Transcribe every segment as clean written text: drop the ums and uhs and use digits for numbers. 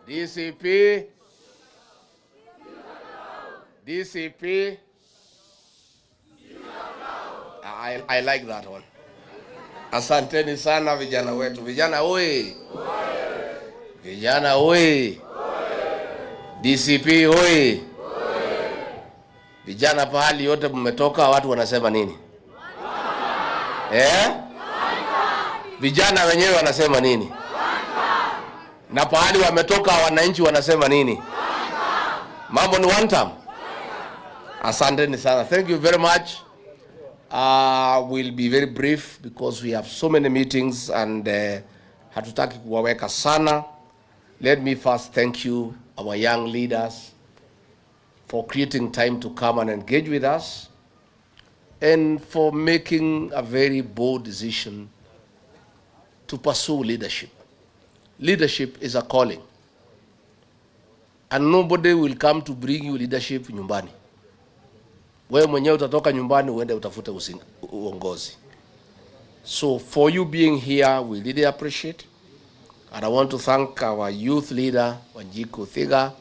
DCP, DCP. I like that one. Asanteni sana vijana wetu. Vijana oi. Vijana oi. DCP oi. Vijana pahali yote mmetoka watu wanasema nini? Vijana wenyewe wanasema nini? Na pahali wametoka wananchi wanasema nini? Mambo ni one time. Asanteni sana. Thank you very much. We'll be very brief because we have so many meetings and hatutaki kuwaweka sana. Let me first thank you, our young leaders, for creating time to come and engage with us and for making a very bold decision to pursue leadership. Leadership is a calling. And nobody will come to bring you leadership nyumbani. Wewe mwenyewe utatoka nyumbani uende utafute uongozi. So for you being here, we really appreciate. And I want to thank our youth leader, Wanjiku Thiga,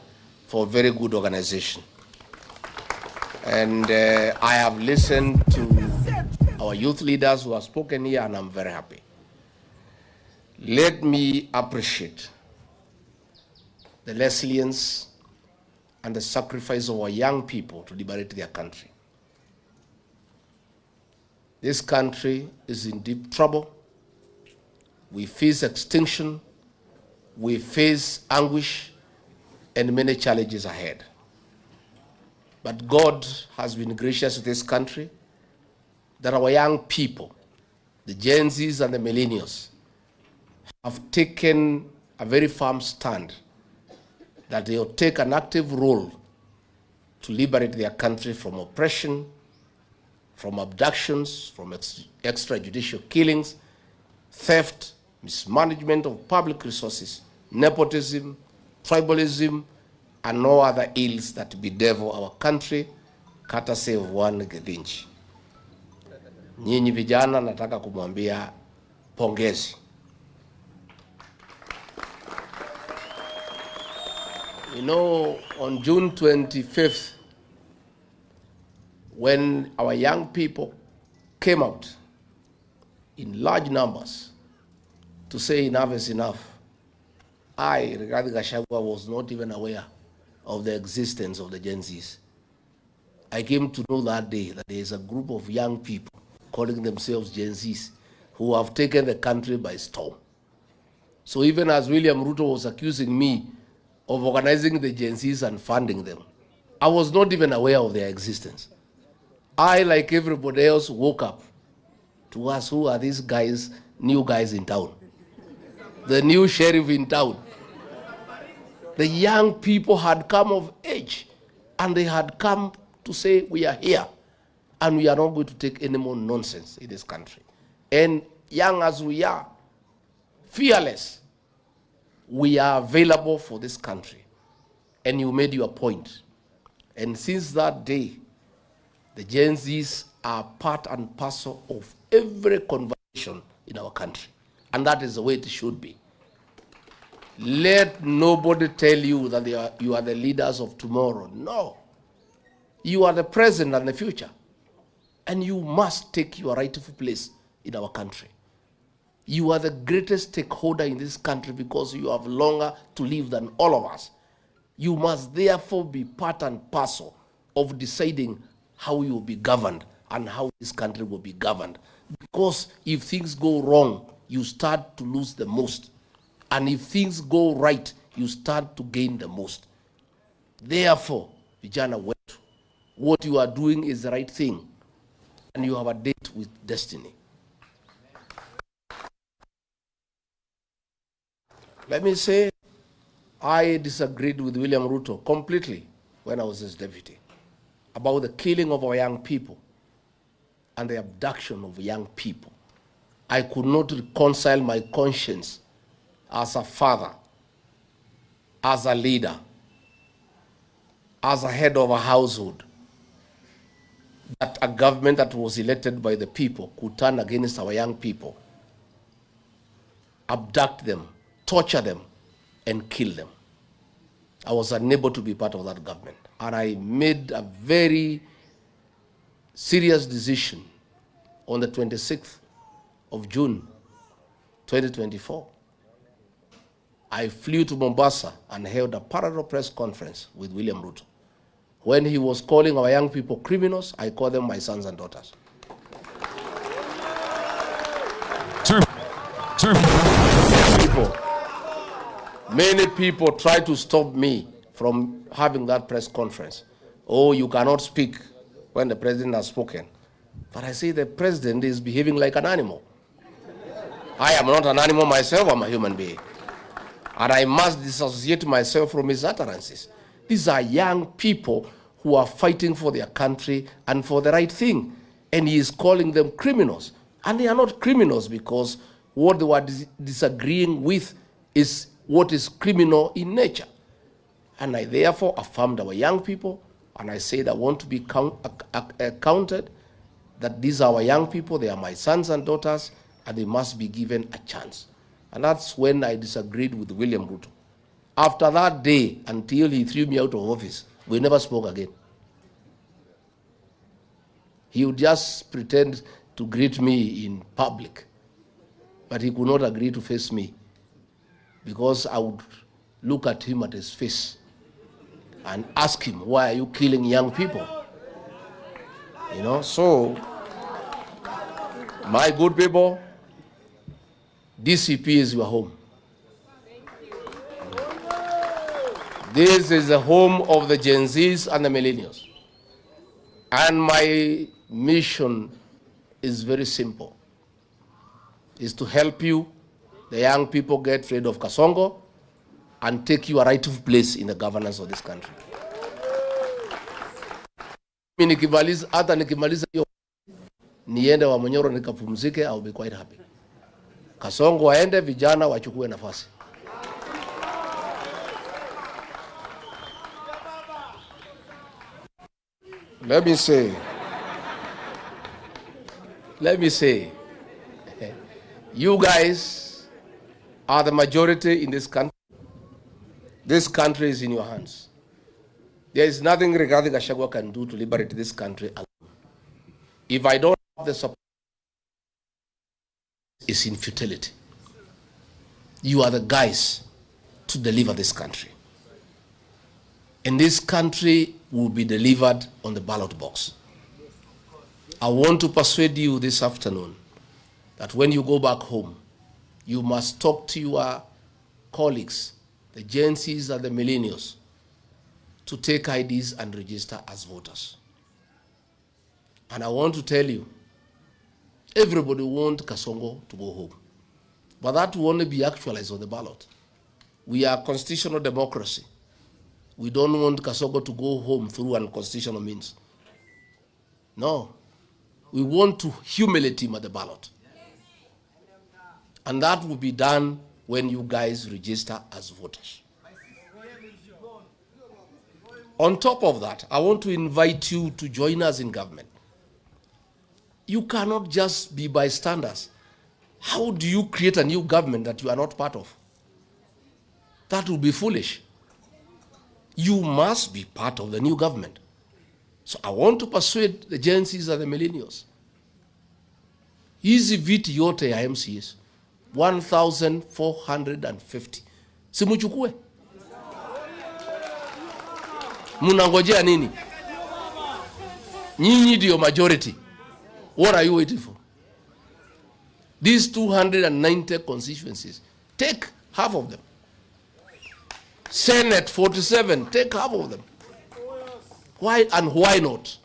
for very good organization. And I have listened to our youth leaders who have spoken here, and I'm very happy. Let me appreciate the resilience and the sacrifice of our young people to liberate their country. This country is in deep trouble. We face extinction, we face anguish, and many challenges ahead. But God has been gracious to this country that our young people, the Gen Zs and the millennials, have taken a very firm stand that they will take an active role to liberate their country from oppression, from abductions, from extrajudicial killings, theft, mismanagement of public resources, nepotism, tribalism, and no other ills that bedevil our country, courtesy of one Githinji. Nyinyi vijana nataka kumwambia pongezi. You know, on June 25th, when our young people came out in large numbers to say enough is enough, I, Rigathi Gachagua, was not even aware of the existence of the Gen Zs. I came to know that day that there is a group of young people calling themselves Gen Zs who have taken the country by storm. So even as William Ruto was accusing me of organizing the Gen Zs and funding them, I was not even aware of their existence. I, like everybody else, woke up to ask, who are these guys, new guys in town? The new sheriff in town. The young people had come of age and they had come to say, we are here and we are not going to take any more nonsense in this country. And young as we are, fearless, we are available for this country. And you made your point. And since that day, the Gen Zs are part and parcel of every conversation in our country. And that is the way it should be. Let nobody tell you that you are the leaders of tomorrow. No. You are the present and the future. And you must take your rightful place in our country. You are the greatest stakeholder in this country because you have longer to live than all of us. You must therefore be part and parcel of deciding how you will be governed and how this country will be governed. Because if things go wrong, you start to lose the most. And if things go right, you start to gain the most. Therefore, vijana wetu, what you are doing is the right thing. And you have a date with destiny. Let me say, I disagreed with William Ruto completely when I was his deputy about the killing of our young people and the abduction of young people. I could not reconcile my conscience as a father, as a leader, as a head of a household, that a government that was elected by the people could turn against our young people, abduct them, torture them, and kill them. I was unable to be part of that government. And I made a very serious decision on the 26th of June, 2024. I flew to Mombasa and held a parallel press conference with William Ruto. When he was calling our young people criminals, I call them my sons and daughters. Sir. Many people try to stop me from having that press conference. Oh, you cannot speak when the president has spoken. But I say the president is behaving like an animal. I am not an animal myself, I'm a human being. And I must dissociate myself from his utterances. These are young people who are fighting for their country and for the right thing. And he is calling them criminals. And they are not criminals because what they were disagreeing with is what is criminal in nature. And I therefore affirmed our young people, and I said I want to be counted, that these are our young people, they are my sons and daughters, and they must be given a chance. And that's when I disagreed with William Ruto. After that day, until he threw me out of office, we never spoke again. He would just pretend to greet me in public, but he could not agree to face me because I would look at him at his face and ask him, why are you killing young people? You know, so my good people, DCP is your home. This is the home of the Gen Zs and the millennials. And my mission is very simple. Is to help you, the young people, get rid of Kasongo and take your rightful place in the governance of this country. Hata nikimaliza hiyo niende wa Munyoro nikapumzike, I'll be quite happy. Kasongo waende, vijana wachukue nafasi. Let me say, you guys are the majority in this country. This country is in your hands. There is nothing Rigathi Gachagua can do to liberate this country alone. If I don't have the support, it's in futility. You are the guys to deliver this country. And this country will be delivered on the ballot box. I want to persuade you this afternoon that when you go back home, you must talk to your colleagues, the Gen Zs and the millennials, to take IDs and register as voters. And I want to tell you, everybody wants Kasongo to go home. But that will only be actualized on the ballot. We are a constitutional democracy. We don't want Kasongo to go home through unconstitutional means. No. We want to humiliate him at the ballot. And that will be done when you guys register as voters. On top of that, I want to invite you to join us in government. You cannot just be bystanders. How do you create a new government that you are not part of? That would be foolish. You must be part of the new government. So I want to persuade the Gen Zs and the millennials. Hizi viti yote ya MCs 1,450. Simuchukue. Munangojea nini? Nyinyi ndio majority. What are you waiting for? These 290 constituencies, take half of them. Senate 47, take half of them. Why and why not?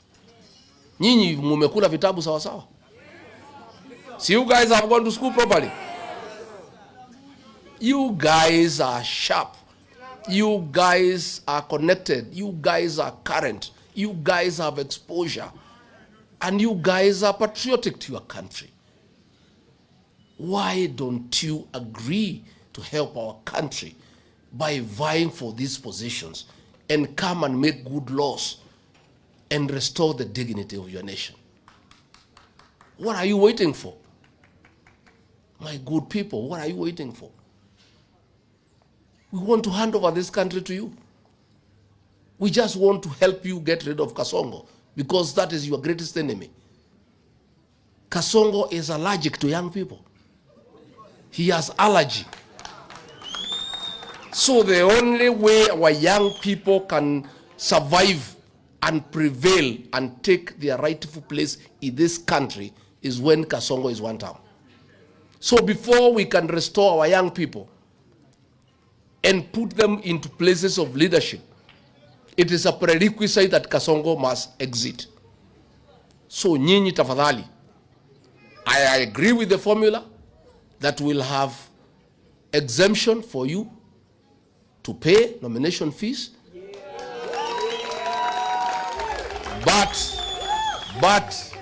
Nyinyi mumekula vitabu sawa sawa. So you guys have gone to school properly. You guys are sharp. You guys are connected. You guys are current. You guys have exposure. And you guys are patriotic to your country. Why don't you agree to help our country by vying for these positions and come and make good laws and restore the dignity of your nation? What are you waiting for? My good people, what are you waiting for? We want to hand over this country to you. We just want to help you get rid of Kasongo because that is your greatest enemy. Kasongo is allergic to young people. He has allergy. So the only way our young people can survive and prevail and take their rightful place in this country is when Kasongo is one town. So before we can restore our young people and put them into places of leadership, it is a prerequisite that Kasongo must exit. So nyinyi tafadhali, I agree with the formula that will have exemption for you to pay nomination fees. But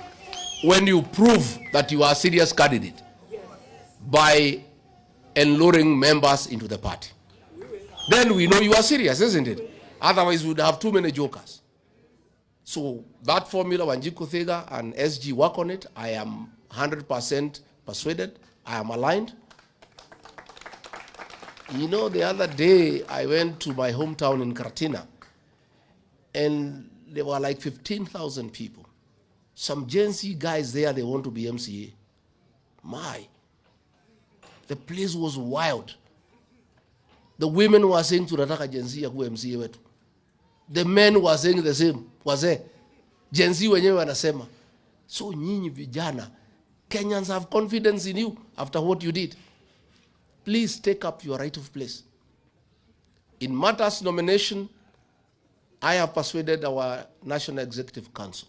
when you prove that you are a serious candidate by enluring members into the party, then we know you are serious, isn't it? Otherwise, we would have too many jokers. So that formula, Wanjiku Thega and SG work on it. I am 100% persuaded. I am aligned. You know, the other day, I went to my hometown in Karatina, and there were like 15,000 people. Some Gen Z guys there, they want to be MCA. The place was wild. The women were saying tunataka Gen Z yakuwe MCA wetu. The men were saying the same. Wazee Gen Z wenyewe wanasema. So nyinyi vijana, Kenyans have confidence in you after what you did. Please take up your rightful place. In matters nomination, I have persuaded our National Executive Council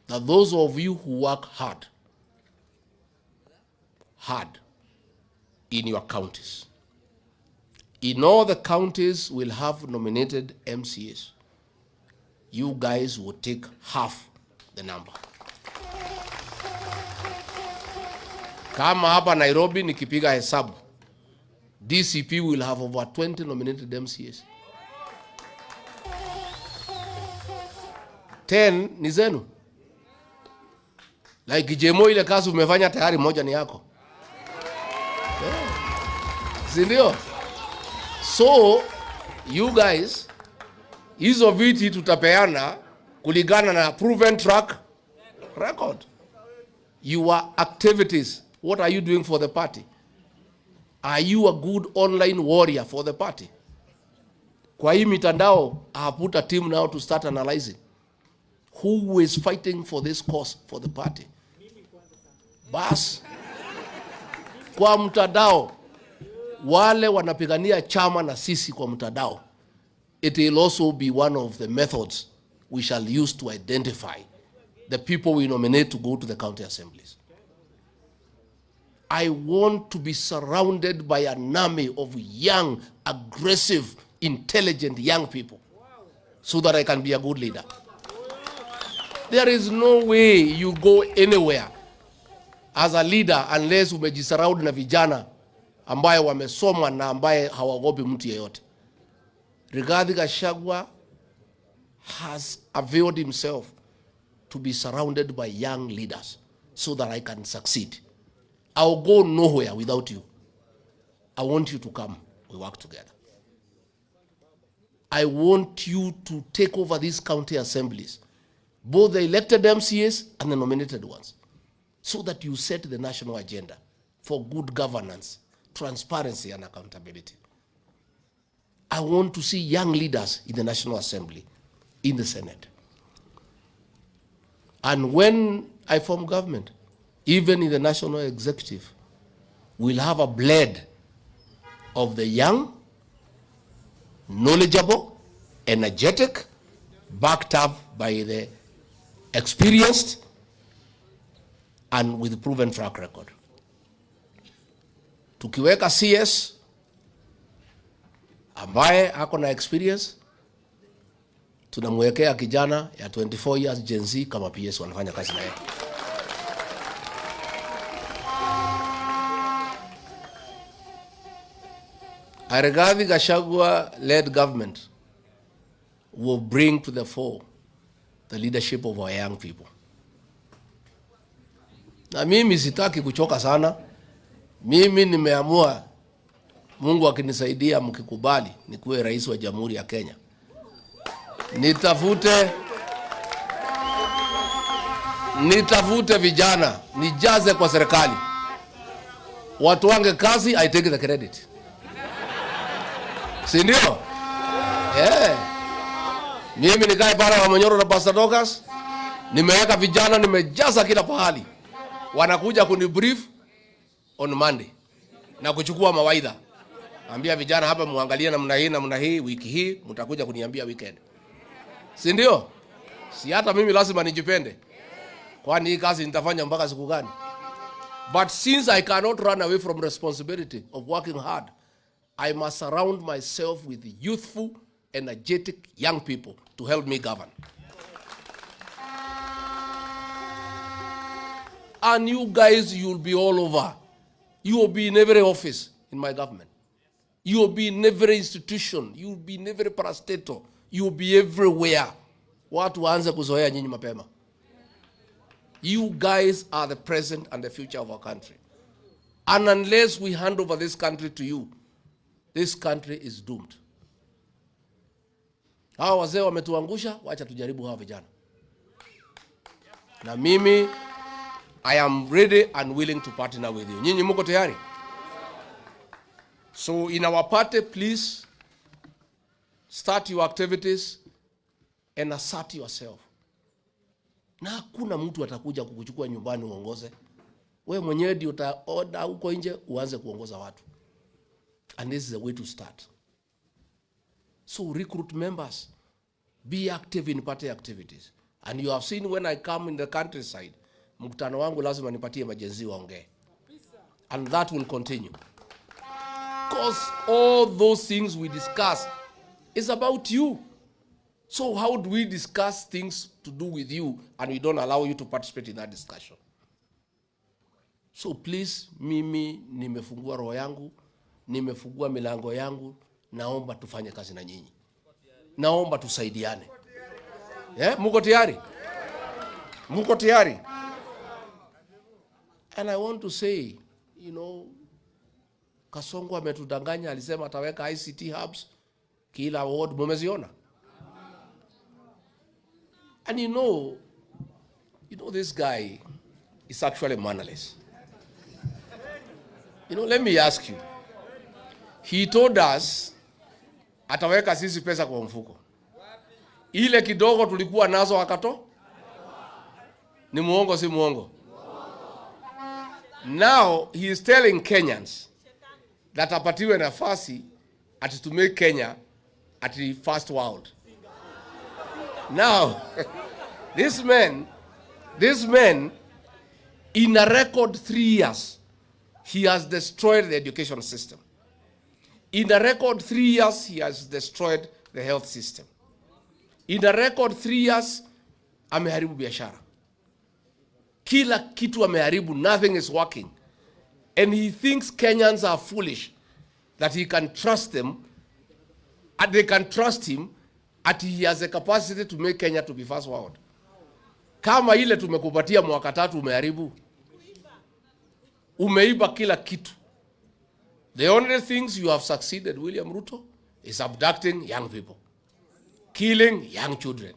that those of you who work hard in your counties, in all the counties will have nominated MCAs. You guys will take half the number. Kama hapa Nairobi nikipiga hesabu, DCP will have over 20 nominated MCAs. 10 ni zenu. Like Jemo ile kazi umefanya tayari moja ni yako. Sindio? So, you guys, hizo viti tutapeana kulingana na proven track record. Your activities, what are you doing for the party? Are you a good online warrior for the party? Kwa hii mitandao, I have put a team now to start analyzing who is fighting for this cause for the party. Bas, kwa mtandao, wale wanapigania chama na sisi kwa mtandao, it will also be one of the methods we shall use to identify the people we nominate to go to the county assemblies. I want to be surrounded by an army of young, aggressive, intelligent young people so that I can be a good leader. There is no way you go anywhere as a leader unless umejisurround na vijana ambaye wamesoma na ambaye hawaogopi mtu yeyote. Rigathi Gachagua has availed himself to be surrounded by young leaders so that I can succeed. I'll go nowhere without you. I want you to come. We work together. I want you to take over these county assemblies, both the elected MCAs and the nominated ones, so that you set the national agenda for good governance, transparency, and accountability. I want to see young leaders in the National Assembly, in the Senate. And when I form government, even in the National Executive, we'll have a blend of the young, knowledgeable, energetic, backed up by the experienced, and with proven track record. Tukiweka CS ambaye ako na experience, tunamwekea kijana ya 24 years Gen Z kama PS wanafanya kazi na yeye. A Rigathi Gachagua-led government will bring to the fore the leadership of our young people. Na mimi sitaki kuchoka sana. Mimi nimeamua, Mungu akinisaidia mkikubali, nikuwe rais wa Jamhuri ya Kenya. nitafute vijana, nijaze kwa serikali. Watu wange kazi, I take the credit. Si ndio? Mimi nikae pale wa Manyoro na Pastor Dokas, nimeweka vijana, nimejaza kila pahali. Wanakuja kunibrief on Monday na kuchukua mawaidha. Ambia vijana hapa muangalie namna hii wiki hii, mtakuja kuniambia weekend. Si ndio? Si hata mimi lazima nijipende. Kwani hii kazi nitafanya mpaka siku gani? But since I cannot run away from responsibility of working hard, I must surround myself with youthful, energetic young people to help me govern. And you guys, you'll be all over. You will be in every office in my government. You will be in every institution. You will be in every parastatal. You will be everywhere. Watu waanze kuzoea nyinyi mapema. You guys are the present and the future of our country. And unless we hand over this country to you, this country is doomed. Hawa wazee wametuangusha, wacha tujaribu hawa vijana. Na mimi, I am ready and willing to partner with you. Nyinyi mko tayari? So in our party, please start your activities and assert yourself. Na hakuna mtu atakuja kukuchukua nyumbani uongoze. Wewe mwenyewe ndio utaoda huko nje uanze kuongoza watu. And this is the way to start. So recruit members. Be active in party activities. And you have seen when I come in the countryside, mkutano wangu lazima nipatie majenzi waongee. And that will continue. Because all those things we discuss is about you. So how do we discuss things to do with you and we don't allow you to participate in that discussion? So please, mimi nimefungua roho yangu, nimefungua milango yangu, naomba tufanye kazi na nyinyi. Naomba tusaidiane. Mko tayari? Mko tayari? And I want to say, you know, Kasongo ametudanganya, alisema ataweka ICT hubs kila ward, mumeziona? And you know this guy is actually mannerless. You know, let me ask you. He told us ataweka sisi pesa kwa mfuko. Ile kidogo tulikuwa nazo akato? Ni muongo si muongo? Now he is telling Kenyans that apatiwe nafasi ati to make Kenya at the first world. Now, this man, in a record 3 years, he has destroyed the education system. In a record 3 years, he has destroyed the health system. In a record 3 years, ameharibu biashara. Kila kitu ameharibu, nothing is working. And he thinks Kenyans are foolish, that he can trust them, and they can trust him, that he has a capacity to make Kenya to be first world. Kama ile tumekupatia mwaka 3 umeharibu. Umeiba kila kitu. The only things you have succeeded, William Ruto, is abducting young people, killing young children,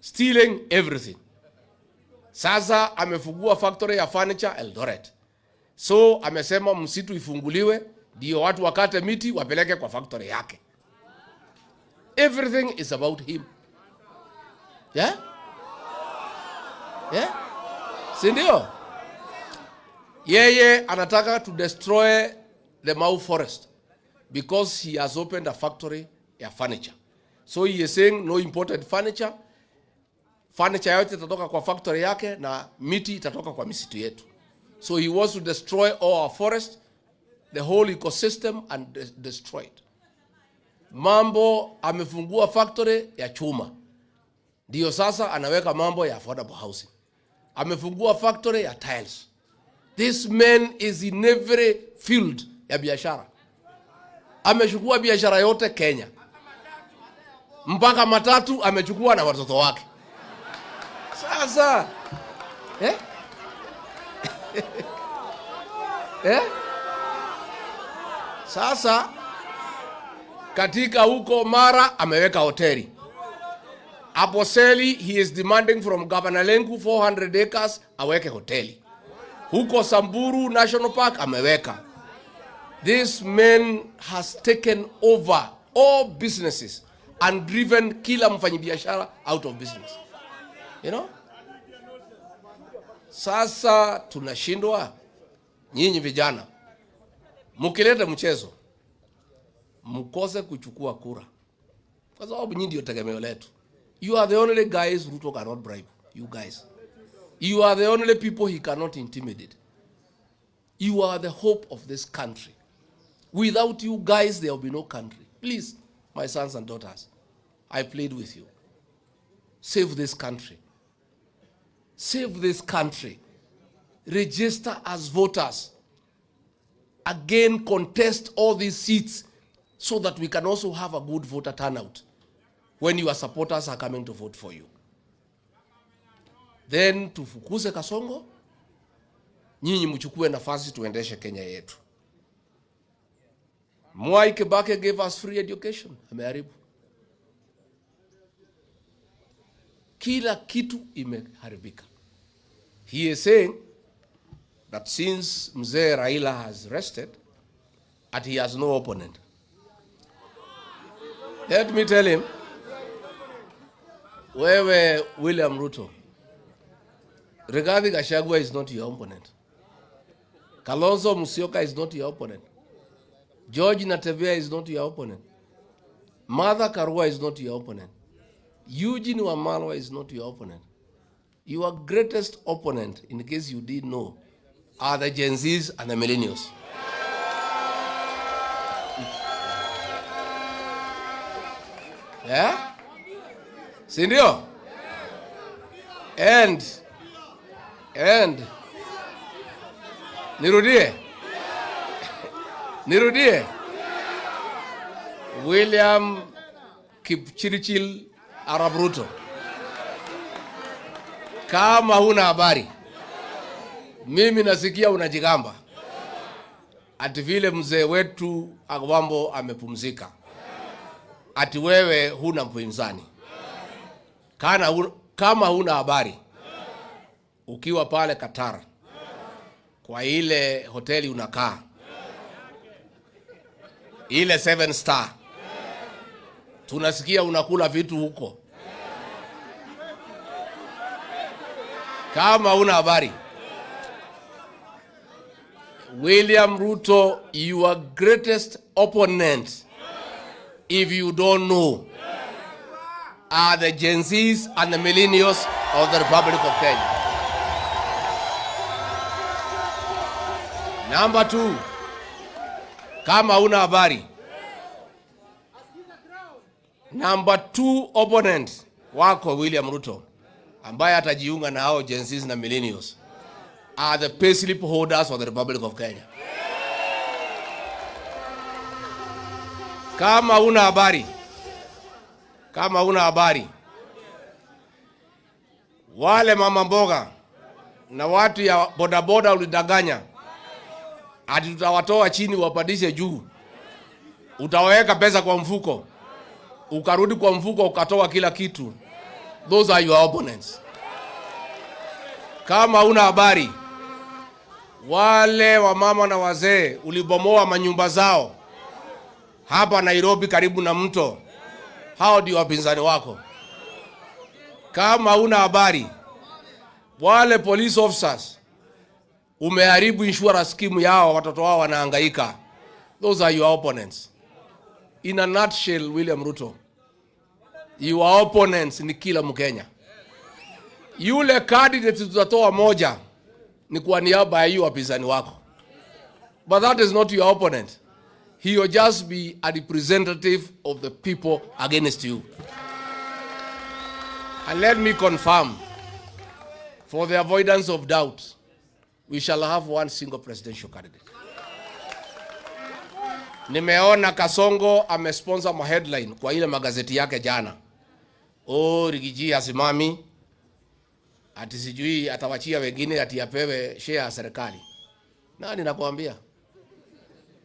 stealing everything. Sasa amefungua factory ya furniture Eldoret. So amesema msitu ifunguliwe, ndio watu wakate miti wapeleke kwa factory yake. Everything is about him. Yeah? Si ndio? Yeye anataka to destroy the Mau forest because he has opened a factory ya furniture. So he is saying no imported furniture. Furniture yote itatoka kwa factory yake na miti itatoka kwa misitu yetu. So he wants to destroy all our forest, the whole ecosystem, and destroy it. Mambo amefungua factory ya chuma. Ndio sasa anaweka mambo ya affordable housing. Amefungua factory ya tiles. This man is in every field ya biashara. Amechukua biashara yote Kenya. Mpaka matatu amechukua na watoto wake. Sasa Sasa katika huko Mara ameweka hoteli. Aposeli, he is demanding from Governor Lenku 400 acres, aweke hoteli. Huko Samburu National Park, ameweka. This man has taken over all businesses and driven kila mfanyibiashara out of business. You know? Sasa tunashindwa, nyinyi vijana, mukileta mchezo, mukose kuchukua kura. Kwa sababu nyinyi ndio tegemeo letu. You are the only guys Ruto cannot bribe. You guys. You are the only people he cannot intimidate. You are the hope of this country. Without you guys, there will be no country. Please, my sons and daughters, I plead with you. Save this country. Save this country. Register as voters. Again, contest all these seats so that we can also have a good voter turnout when your supporters are coming to vote for you. Then tufukuze Kasongo, nyinyi mchukue nafasi tuendeshe Kenya yetu. Mwai Kibaki gave us free education, ameharibu. Kila kitu imeharibika. He is saying that since Mzee Raila has rested, that he has no opponent. Let me tell him, wewe William Ruto, Rigathi Gachagua is not your opponent. Kalonzo Musyoka is not your opponent. George Natembea is not your opponent. Martha Karua is not your opponent. Eugene Wamalwa is not your opponent. Your greatest opponent, in case you didn't know, are the Gen Zs and the millennials. Yeah? Sindio? And Nirudie William Kipchirchir Arap Ruto, kama huna habari, mimi nasikia unajigamba ati vile mzee wetu Agwambo amepumzika, ati wewe huna mpinzani. Kama huna habari, ukiwa pale Qatar kwa ile hoteli unakaa, ile 7 star, tunasikia unakula vitu huko. Kama huna habari, William Ruto, your greatest opponent, if you don't know, are the Gen Zs and the millennials of the Republic of Kenya. Number 2, kama huna habari, number 2 opponent wako William Ruto, ambaye atajiunga na hao Gen Zs na millennials, are the payslip holders of the Republic of Kenya. Kama huna habari, wale mama mboga na watu ya bodaboda ulidanganya ati tutawatoa chini wapadishe juu, utaweka pesa kwa mfuko, ukarudi kwa mfuko ukatoa kila kitu. Those are your opponents. Kama huna habari, wale wa mama na wazee ulibomoa manyumba zao hapa Nairobi karibu na mto, hao ndio wapinzani wako. Kama huna habari, wale police officers umeharibu insurance scheme yao, watoto wao wanahangaika. Those are your opponents. In a nutshell, William Ruto, your opponents ni kila Mkenya. Yule candidate tutatoa moja ni kwa niaba ya hiyo wapinzani wako. But that is not your opponent. He will just be a representative of the people against you. And let me confirm, for the avoidance of doubt, we shall have one single presidential candidate. Nimeona Kasongo amesponsor ma headline kwa ile magazeti yake jana. Rigiji asimami, ati sijui atawachia wengine ati apewe share ya serikali. Nani nakwambia?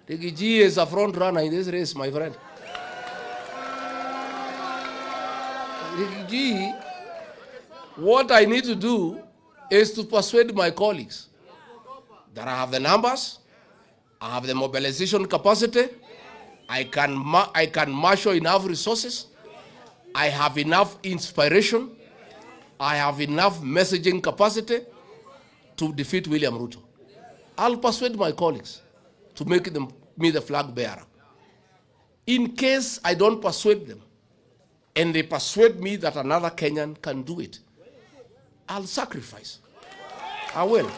Rigiji is a front runner in this race, my friend. Gee, what I need to do is to persuade my colleagues that I have the numbers, I have the mobilization capacity, I can marshal enough resources, I have enough inspiration, I have enough messaging capacity to defeat William Ruto. I'll persuade my colleagues to make me the flag bearer. In case I don't persuade them, and they persuade me that another Kenyan can do it, I'll sacrifice. I will.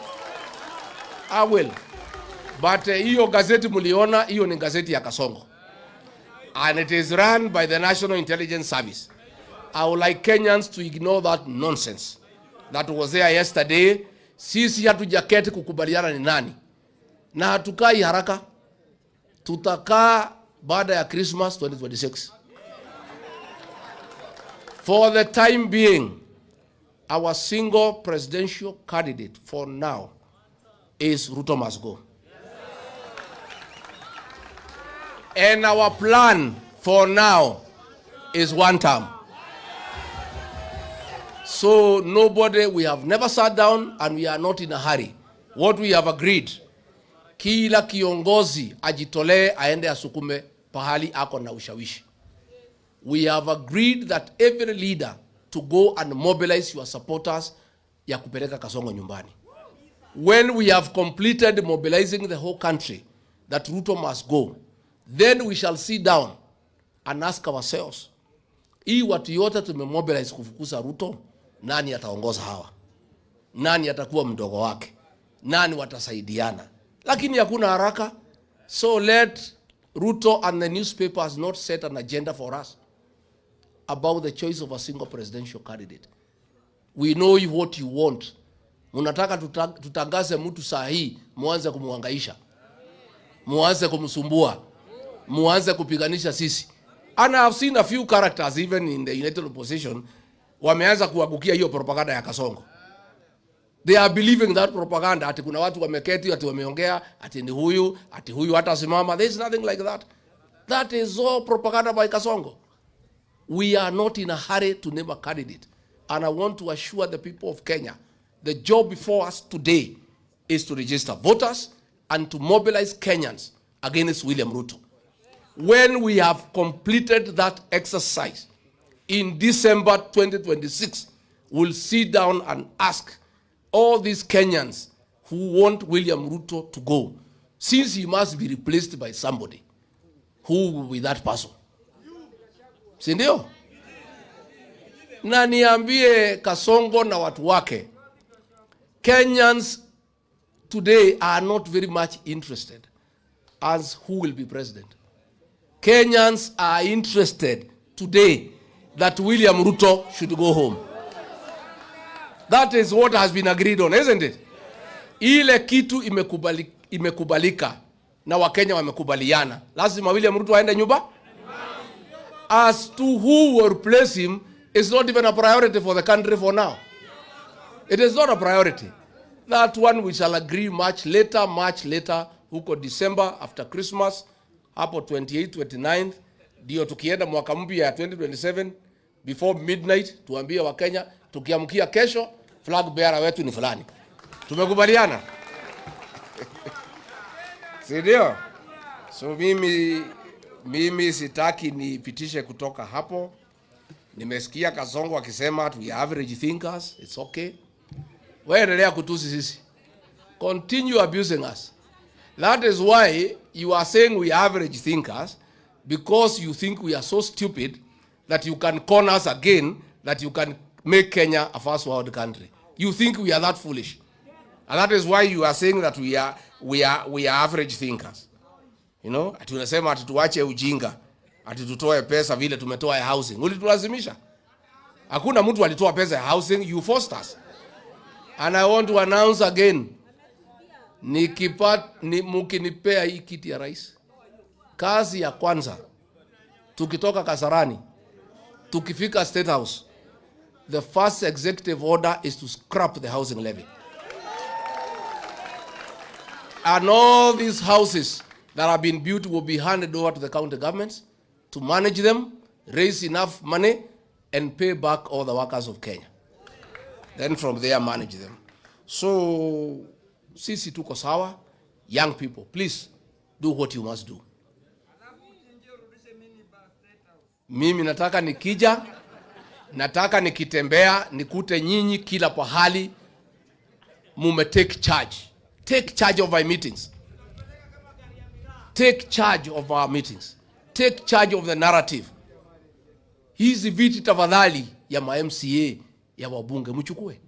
But hiyo gazeti muliona, hiyo ni gazeti ya Kasongo. And it is run by the National Intelligence Service. I would like Kenyans to ignore that nonsense that was there yesterday. Sisi hatujaketi kukubaliana ni nani. Na hatukai haraka. Tutakaa baada ya Christmas 2026. For the time being, our single presidential candidate for now is Ruto must go. And our plan for now is one term. So nobody, we have never sat down and we are not in a hurry. What we have agreed, kila kiongozi ajitolee aende asukume pahali ako na ushawishi. We have agreed that every leader to go and mobilize your supporters ya kupeleka Kasongo nyumbani. When we have completed mobilizing the whole country that Ruto must go, then we shall sit down and ask ourselves, hii watu yote tumemobilize kufukuza Ruto, nani ataongoza hawa? Nani atakuwa mdogo wake? Nani watasaidiana? Lakini hakuna haraka. So let Ruto and the newspapers not set an agenda for us about the choice of a single presidential candidate. We know what you want. Munataka tutangaze mtu saa hii, muanze kumuhangaisha. Muanze kumsumbua. Muanze kupiganisha sisi. And I have seen a few characters even in the United Opposition wameanza kuagukia hiyo propaganda ya Kasongo. They are believing that propaganda ati kuna watu wameketi ati wameongea ati ni huyu hata simama. There is nothing like that. That is all propaganda by Kasongo. We are not in a hurry to name a candidate. And I want to assure the people of Kenya, the job before us today is to register voters and to mobilize Kenyans against William Ruto. When we have completed that exercise in December 2026, we'll sit down and ask all these Kenyans who want William Ruto to go, since he must be replaced by somebody, who will be that person? Sindio? Na niambie Kasongo na watu wake, Kenyans today are not very much interested as who will be president. Kenyans are interested today that William Ruto should go home. That is what has been agreed on, isn't it? Ile kitu imekubalika na Wakenya wamekubaliana. Lazima William Ruto aende nyumba. As to who will replace him is not even a priority for the country for now. It is not a priority. That one we shall agree much later, huko December after Christmas, hapo 28th, 29th, ndio tukienda mwaka mpya ya 2027, before midnight, tuambie Wakenya, tukiamkia kesho, flag bearer wetu ni fulani. Tumekubaliana? Sindio? So mimi sitaki nipitishe kutoka hapo. Nimesikia Kasongo akisema we are average thinkers, it's okay. Wewe endelea kutusi sisi. Continue abusing us. That is why you are saying we are average thinkers, because you think we are so stupid that you can con us again, that you can make Kenya a first world country. You think we are that foolish. And that is why you are saying that we are average thinkers. You know, ati unasema ati tuache ujinga, ati tutoe pesa vile tumetoa ya housing. Ulitulazimisha. Hakuna mtu alitoa pesa ya housing, you forced us. And I want to announce again, mkinipea hii kiti ya rais, kazi ya kwanza, tukitoka Kasarani, tukifika State House, the first executive order is to scrap the housing levy. And all these houses that have been built will be handed over to the county governments to manage them, raise enough money, and pay back all the workers of Kenya. Then from there, manage them. So, sisi tuko sawa. Young people, please do what you must do. Mimi nataka nikija, nataka nikitembea, nikute nyinyi kila pahali, mume take charge. Take charge of our meetings. Take charge of our meetings. Take charge of the narrative. Hizi viti tafadhali ya ma MCA ya wabunge mchukue.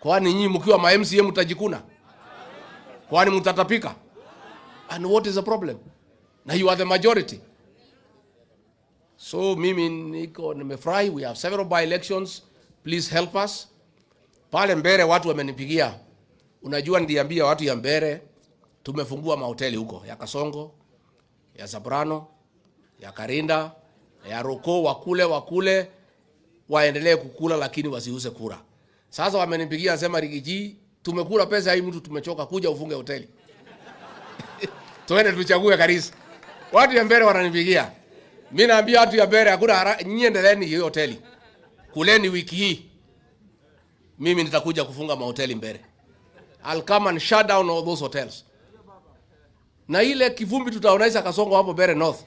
Kwani nyinyi mkiwa ma MCA mtajikuna? Kwani mtatapika? And what is the problem? Now you are the majority. So mimi niko nimefurahi, we have several by elections. Please help us. Pale Mbere watu wamenipigia. Unajua ndiambia watu ya Mbere tumefungua mahoteli huko ya Kasongo, ya Zabrano, ya Karinda, ya Ruto, wakule waendelee kukula lakini wasiuze kura. Sasa wamenipigia sema Rigathi, tumekula pesa hii mtu tumechoka, kuja ufunge hoteli. Tuende tuchague kanisa. Watu ya Mbere wananipigia. Mimi naambia watu ya Mbere hakuna nyinyi endeleeni hiyo hoteli. Kuleni wiki hii. Mimi nitakuja kufunga mahoteli Mbere. I'll come and shut down all those hotels. Na ile kivumbi tutaonaisha Kasongo hapo Mbere North.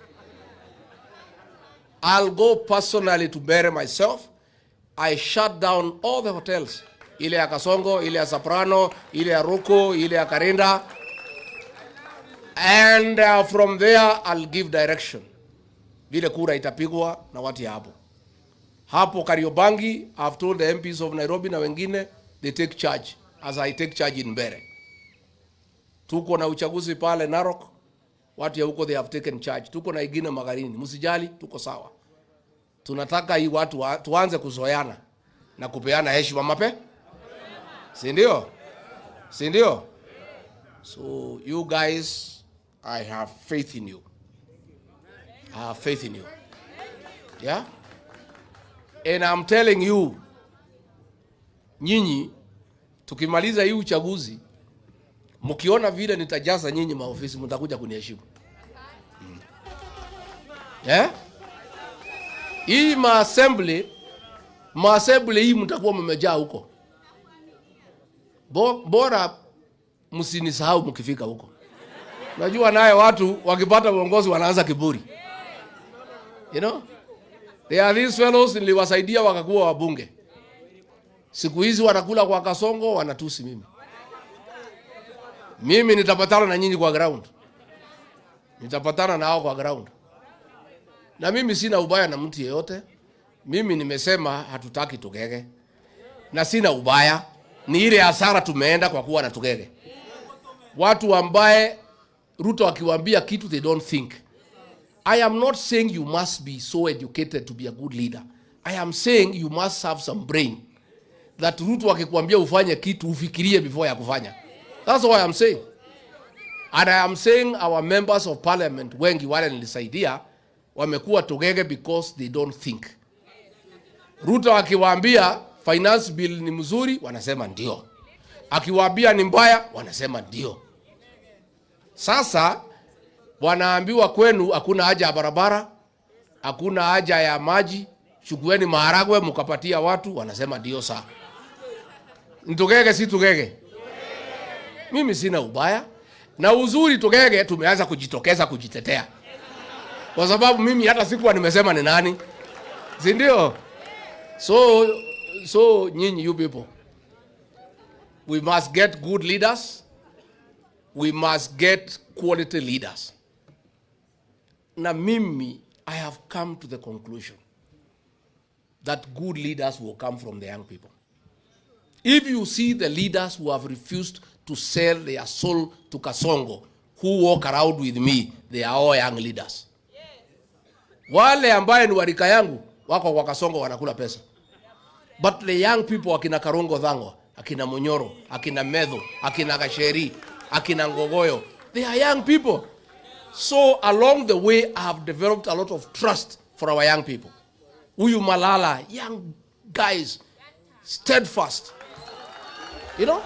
I'll go personally to Mbere myself. I shut down all the hotels. Ile ya Kasongo, ile ya Soprano, ile ya Ruto, ile ya Karinda. And from there I'll give direction. Vile kura itapigwa na watu ya hapo. Hapo Kariobangi, I've told the MPs of Nairobi na wengine, they take charge as I take charge in Mbere. Tuko na uchaguzi pale Narok, watu ya huko they have taken charge. Tuko na ingine Magarini, msijali, tuko sawa. Tunataka hii watu tuanze kuzoeana na kupeana heshima mape. Si ndio? Si ndio? So you guys, I have faith in you. I have faith in you. Yeah? And I'm telling you, nyinyi, tukimaliza hii uchaguzi, mkiona vile nitajaza nyinyi maofisi, mtakuja kuniheshimu. Yeah? Hii maassembly hii mtakuwa mmejaa huko. Bora msinisahau mkifika huko. Najua naye watu wakipata uongozi wanaanza kiburi. You know? They are these fellows niliwasaidia wakakuwa wabunge. Siku hizi wanakula kwa Kasongo, wanatusi mimi. Mimi nitapatana na nyinyi kwa ground. Nitapatana nao kwa ground. Na mimi sina ubaya na mtu yeyote. Mimi nimesema hatutaki Tugege. Na sina ubaya. Ni ile hasara tumeenda kwa kuwa na Tugege. Watu ambaye Ruto akiwaambia kitu they don't think. I am not saying you must be so educated to be a good leader. I am saying you must have some brain. That Ruto akikwambia ufanye kitu ufikirie before ya kufanya. That's what I am saying. And I am saying our members of parliament wengi wale nilisaidia wamekuwa Tugege because they don't think. Ruto akiwaambia finance bill ni mzuri, wanasema ndio. Akiwaambia ni mbaya, wanasema ndio. Sasa wanaambiwa kwenu hakuna haja ya barabara, hakuna haja ya maji, chukueni maharagwe mkapatia watu, wanasema ndio saa. Tugege si Tugege. Mimi sina ubaya. Na uzuri Tugege tumeanza kujitokeza kujitetea. Kwa sababu mimi hata sikuwa nimesema ni nani. Si ndio? So nyinyi you people, we must get good leaders. We must get quality leaders. Na mimi, I have come to the conclusion that good leaders will come from the young people. If you see the leaders who have refused to sell their soul to Kasongo, who walk around with me, they are all young leaders. Wale ambaye ni warika yangu, wako kwa Kasongo wanakula pesa. But the young people, akina Karongo Dhango, akina Munyoro, akina Medho, akina Gasheri, akina Ngogoyo, they are young people. So along the way, I have developed a lot of trust for our young people. Uyu Malala, young guys, steadfast. You know?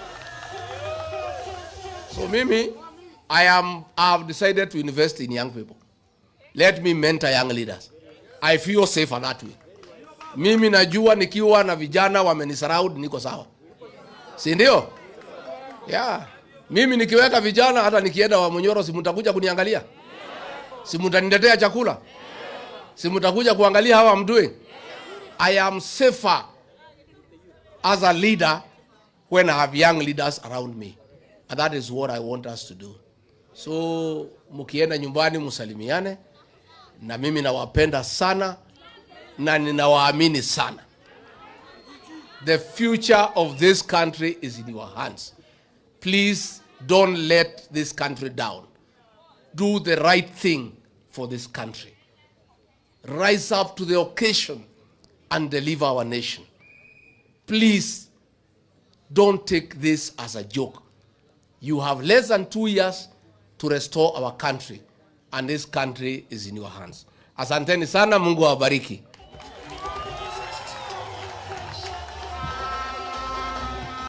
So Mimi, I have decided to invest in young people. Let me mentor young leaders. I feel safer that way. Mimi najua nikiwa na vijana wamenisurround niko sawa. Si ndio? Yeah. Mimi nikiweka vijana hata nikienda wa Munyoro si mtakuja kuniangalia? Si mtaniletea chakula? Si mtakuja kuangalia hawa mdoing? I am safer as a leader when I have young leaders around me. And that is what I want us to do. So mkienda nyumbani msalimiane, na mimi nawapenda sana na ninawaamini sana. The future of this country is in your hands. Please don't let this country down. Do the right thing for this country. Rise up to the occasion and deliver our nation. Please don't take this as a joke. You have less than 2 years to restore our country, and this country is in your hands. Asanteni sana, Mungu awabariki.